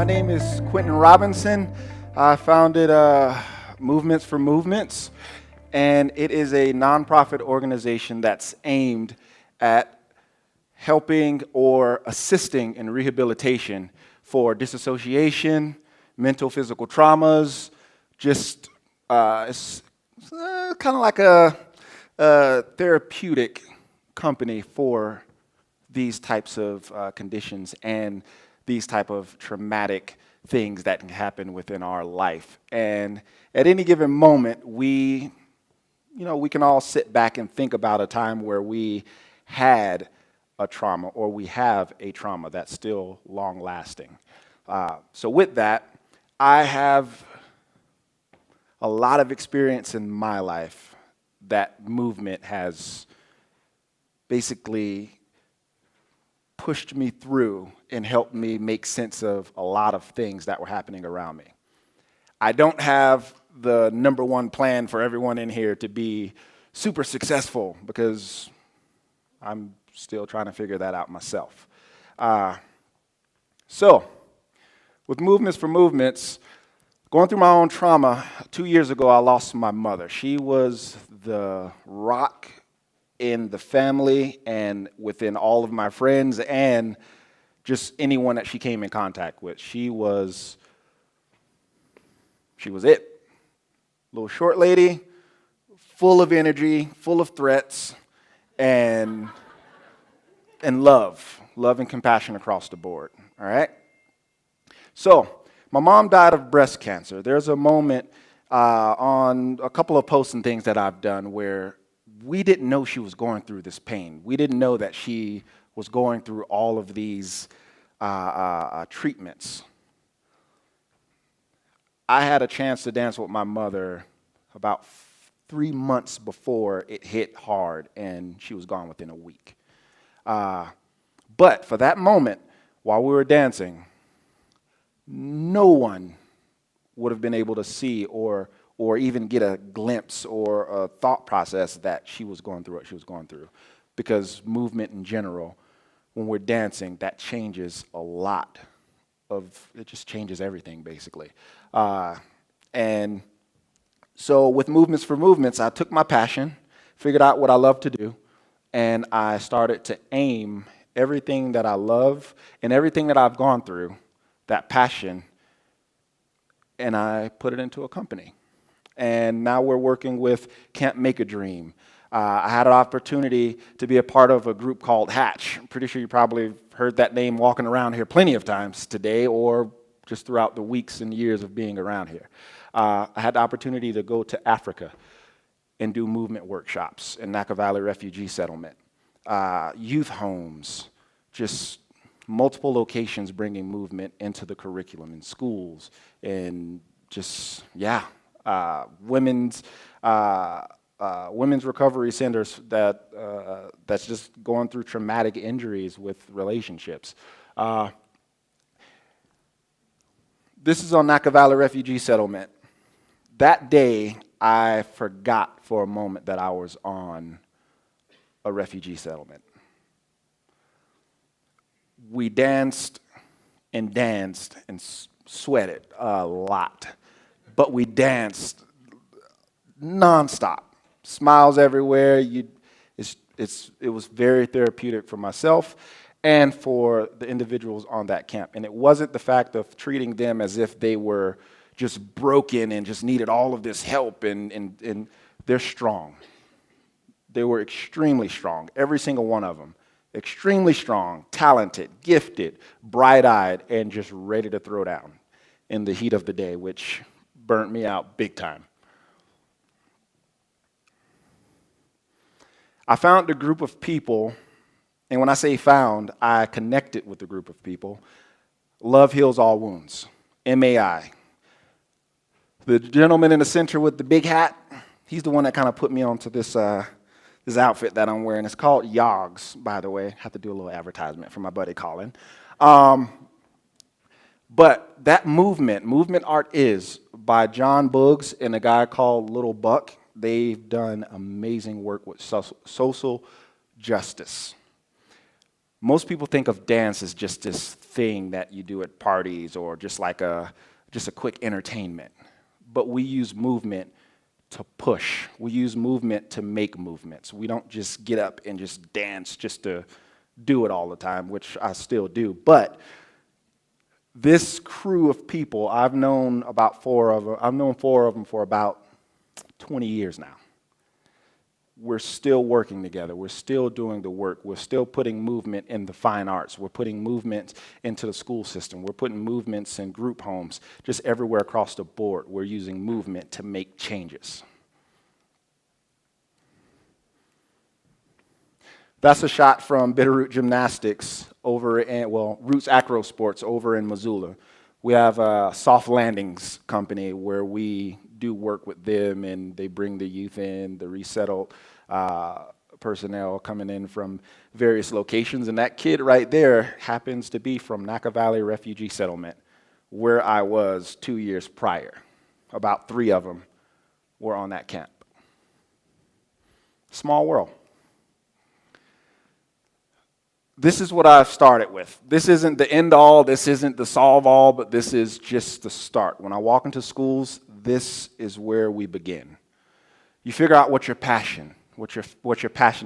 name is Quentin Robinson. I founded Movements for Movements, and it is a nonprofit organization that's aimed at helping or assisting in rehabilitation for disassociation, mental, physical traumas. Just it's kind of like a therapeutic company for these types of conditions and these type of traumatic things that can happen within our life. And at any given moment, we can all sit back and think about a time where we had a trauma or we have a trauma that's still long lasting. So with that, I have a lot of experience in my life that movement has basically pushed me through and helped me make sense of a lot of things that were happening around me. I don't have the number one plan for everyone in here to be super successful because I'm still trying to figure that out myself. So, with Movements for Movements, going through my own trauma, 2 years ago I lost my mother. She was the rock in the family and within all of my friends and just anyone that she came in contact with. She was it. Little short lady, full of energy, full of threats, and love and compassion across the board, all right? So, my mom died of breast cancer. There's a moment on a couple of posts and things that I've done where we didn't know she was going through this pain. We didn't know that she was going through all of these treatments. I had a chance to dance with my mother about 3 months before it hit hard, and she was gone within a week. But for that moment, while we were dancing, no one would have been able to see or even get a glimpse or a thought process that she was going through what she was going through. Because movement in general, when we're dancing, that changes a lot it just changes everything, basically. And so with Movements for Movements, I took my passion, figured out what I love to do, and I started to aim everything that I love and everything that I've gone through, that passion, and I put it into a company. And now we're working with Can't Make a Dream. I had an opportunity to be a part of a group called Hatch. I'm pretty sure you probably heard that name walking around here plenty of times today or just throughout the weeks and years of being around here. I had the opportunity to go to Africa and do movement workshops in Naka Valley Refugee Settlement, youth homes, just multiple locations bringing movement into the curriculum in schools and just, women's recovery centers that's just going through traumatic injuries with relationships. This is on Naka Valley Refugee Settlement. That day, I forgot for a moment that I was on a refugee settlement. We danced and sweated a lot, but we danced nonstop, smiles everywhere. It was very therapeutic for myself and for the individuals on that camp. And it wasn't the fact of treating them as if they were just broken and just needed all of this help, and they're strong. They were extremely strong, every single one of them. Extremely strong, talented, gifted, bright-eyed, and just ready to throw down in the heat of the day, which burnt me out big time. I found a group of people, and when I say found, I connected with a group of people. Love heals all wounds, MAI. The gentleman in the center with the big hat, he's the one that kind of put me onto this outfit that I'm wearing. It's called Yogs, by the way. I have to do a little advertisement for my buddy Colin. But that Movement Art Is, by John Buggs and a guy called Little Buck, they've done amazing work with social justice. Most people think of dance as just this thing that you do at parties or just like a quick entertainment. But we use movement to push. We use movement to make movements. We don't just get up and just dance just to do it all the time, which I still do. But this crew of people, I've known four of them for about 20 years now. We're still working together. We're still doing the work. We're still putting movement in the fine arts. We're putting movement into the school system. We're putting movements in group homes. Just everywhere across the board, we're using movement to make changes. That's a shot from Bitterroot Gymnastics Roots Acro Sports over in Missoula. We have a soft landings company where we do work with them, and they bring the youth in, the resettled personnel coming in from various locations. And that kid right there happens to be from Naka Valley Refugee Settlement, where I was 2 years prior. About 3 of them were on that camp. Small world. This is what I've started with. This isn't the end all, this isn't the solve all, but this is just the start. When I walk into schools, this is where we begin. You figure out what you're passionate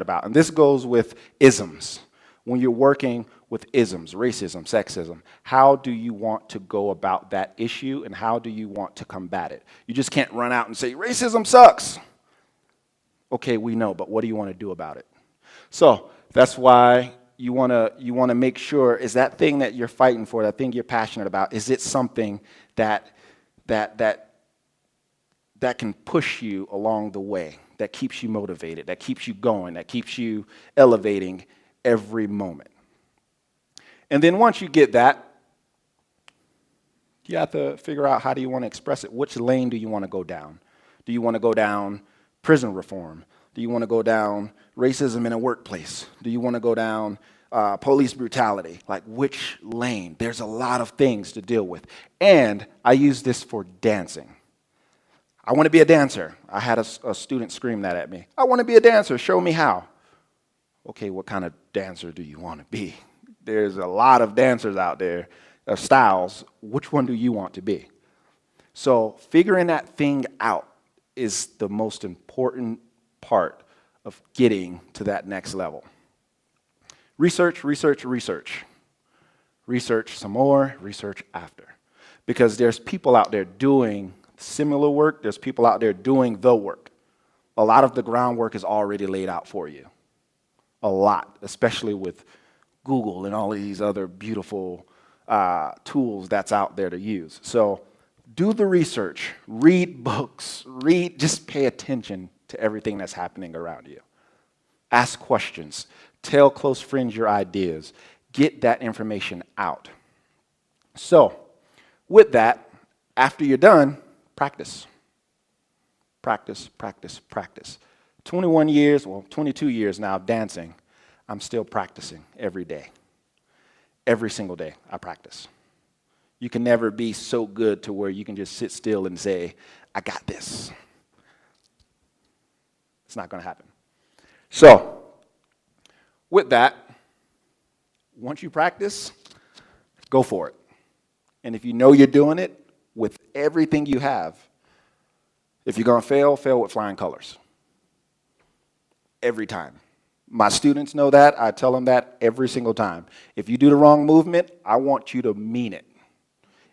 about. And this goes with isms. When you're working with isms, racism, sexism, how do you want to go about that issue and how do you want to combat it? You just can't run out and say, racism sucks. Okay, we know, but what do you want to do about it? So that's why you want to make sure, is that thing that you're fighting for, that thing you're passionate about, is it something that can push you along the way, that keeps you motivated, that keeps you going, that keeps you elevating every moment. And then once you get that, you have to figure out how do you want to express it. Which lane do you want to go down? Do you want to go down prison reform? Do you want to go down racism in a workplace? Do you want to go down police brutality? Like, which lane? There's a lot of things to deal with. And I use this for dancing. I want to be a dancer. I had a student scream that at me. I want to be a dancer. Show me how. Okay, what kind of dancer do you want to be? There's a lot of dancers out there, styles. Which one do you want to be? So figuring that thing out is the most important part of getting to that next level. Research, research, research. Research some more, research after. Because there's people out there doing similar work, there's people out there doing the work. A lot of the groundwork is already laid out for you. A lot, especially with Google and all of these other beautiful tools that's out there to use. So do the research, read books, just pay attention to everything that's happening around you. Ask questions. Tell close friends your ideas. Get that information out. So, with that, after you're done, practice. Practice, practice, practice. 22 years now of dancing, I'm still practicing every day. Every single day, I practice. You can never be so good to where you can just sit still and say, I got this. It's not going to happen. So, with that, once you practice, go for it. And if you know you're doing it with everything you have, if you're going to fail with flying colors. Every time. My students know that. I tell them that every single time. If you do the wrong movement, I want you to mean it.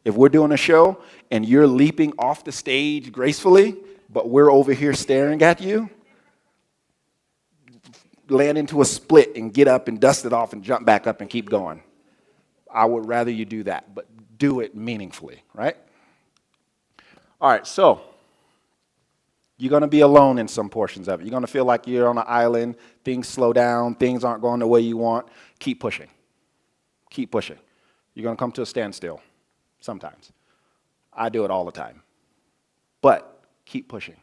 If we're doing a show and you're leaping off the stage gracefully, but we're over here staring at you, land into a split and get up and dust it off and jump back up and keep going. I would rather you do that, but do it meaningfully, right? All right, so you're going to be alone in some portions of it. You're going to feel like you're on an island, things slow down, things aren't going the way you want. Keep pushing. Keep pushing. You're going to come to a standstill sometimes. I do it all the time. But keep pushing.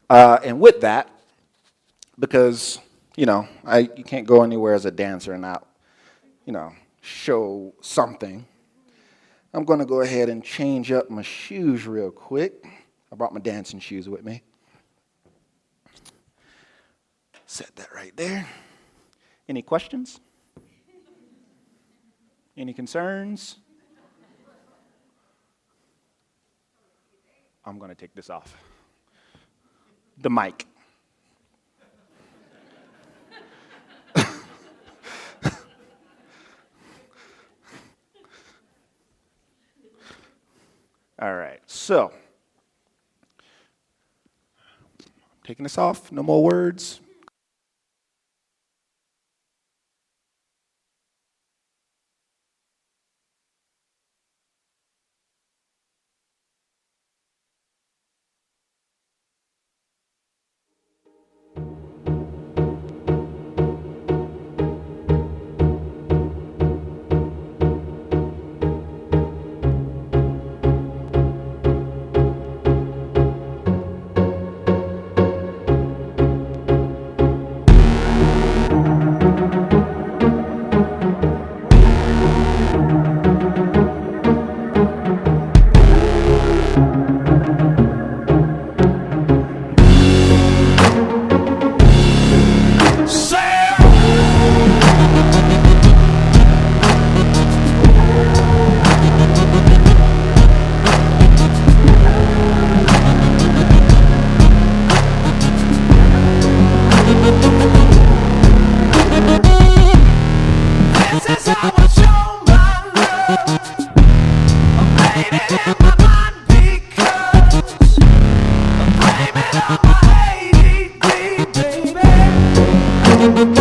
And with that, because, you can't go anywhere as a dancer and not, show something, I'm going to go ahead and change up my shoes real quick. I brought my dancing shoes with me. set that right there. Any questions? Any concerns? I'm going to take this off. The mic. All right, so taking this off, no more words. Baby